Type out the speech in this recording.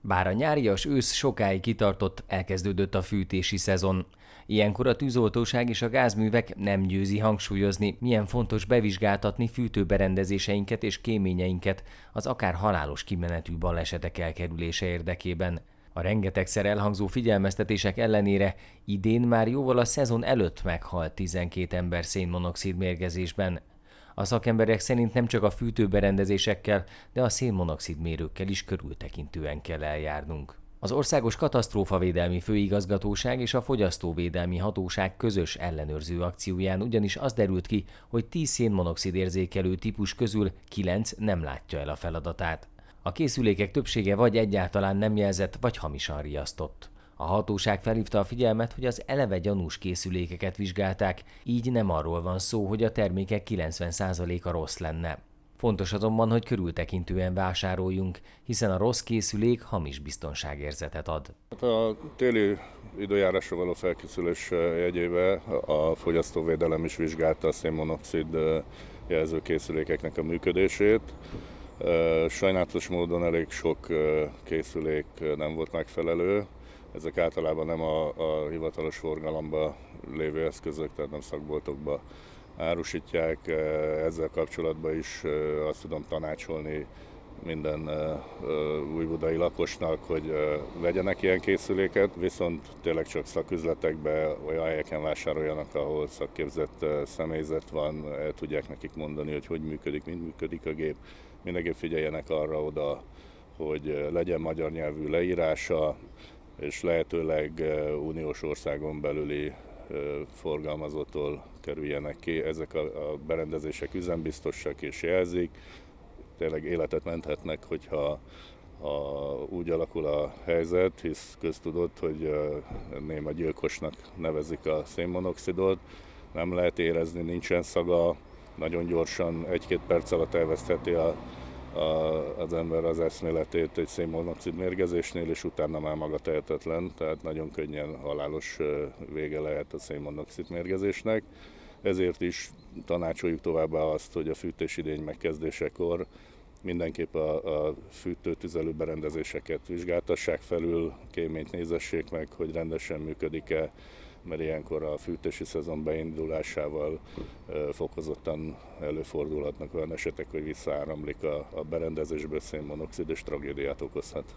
Bár a nyárias ősz sokáig kitartott, elkezdődött a fűtési szezon. Ilyenkor a tűzoltóság és a gázművek nem győzi hangsúlyozni, milyen fontos bevizsgáltatni fűtőberendezéseinket és kéményeinket az akár halálos kimenetű balesetek elkerülése érdekében. A rengetegszer elhangzó figyelmeztetések ellenére idén már jóval a szezon előtt meghalt 12 ember szénmonoxid mérgezésben. A szakemberek szerint nem csak a fűtőberendezésekkel, de a szénmonoxid mérőkkel is körültekintően kell eljárnunk. Az Országos Katasztrófavédelmi Főigazgatóság és a Fogyasztóvédelmi Hatóság közös ellenőrző akcióján ugyanis az derült ki, hogy 10 szénmonoxid érzékelő típus közül 9 nem látja el a feladatát. A készülékek többsége vagy egyáltalán nem jelzett, vagy hamisan riasztott. A hatóság felhívta a figyelmet, hogy az eleve gyanús készülékeket vizsgálták, így nem arról van szó, hogy a termékek 90%-a rossz lenne. Fontos azonban, hogy körültekintően vásároljunk, hiszen a rossz készülék hamis biztonságérzetet ad. A téli időjárásra való felkészülés jegyébe a fogyasztóvédelem is vizsgálta a szénmonoxid jelzőkészülékeknek a működését. Sajnálatos módon elég sok készülék nem volt megfelelő. Ezek általában nem a hivatalos forgalomban lévő eszközök, tehát nem szakboltokba árusítják. Ezzel kapcsolatban is azt tudom tanácsolni minden újbudai lakosnak, hogy vegyenek ilyen készüléket, viszont tényleg csak szaküzletekbe, olyan helyeken vásároljanak, ahol szakképzett személyzet van, el tudják nekik mondani, hogy hogy működik, mind működik a gép. Mindenképp figyeljenek arra oda, hogy legyen magyar nyelvű leírása, és lehetőleg uniós országon belüli forgalmazótól kerüljenek ki. Ezek a berendezések üzembiztosak és jelzik, tényleg életet menthetnek, hogyha úgy alakul a helyzet, hisz köztudott, hogy néma gyilkosnak nevezik a szénmonoxidot, nem lehet érezni, nincsen szaga, nagyon gyorsan, 1-2 perc alatt elvesztheti az ember az eszméletét egy szénmonoxid mérgezésnél, és utána már maga tehetetlen, tehát nagyon könnyen halálos vége lehet a szénmonoxid mérgezésnek. Ezért is tanácsoljuk továbbá azt, hogy a fűtésidény megkezdésekor mindenképp a fűtő-tüzelő berendezéseket vizsgáltassák felül, kéményt nézessék meg, hogy rendesen működik-e, mert ilyenkor a fűtési szezon beindulásával fokozottan előfordulhatnak olyan esetek, hogy visszaáramlik a berendezésből szénmonoxid és tragédiát okozhat.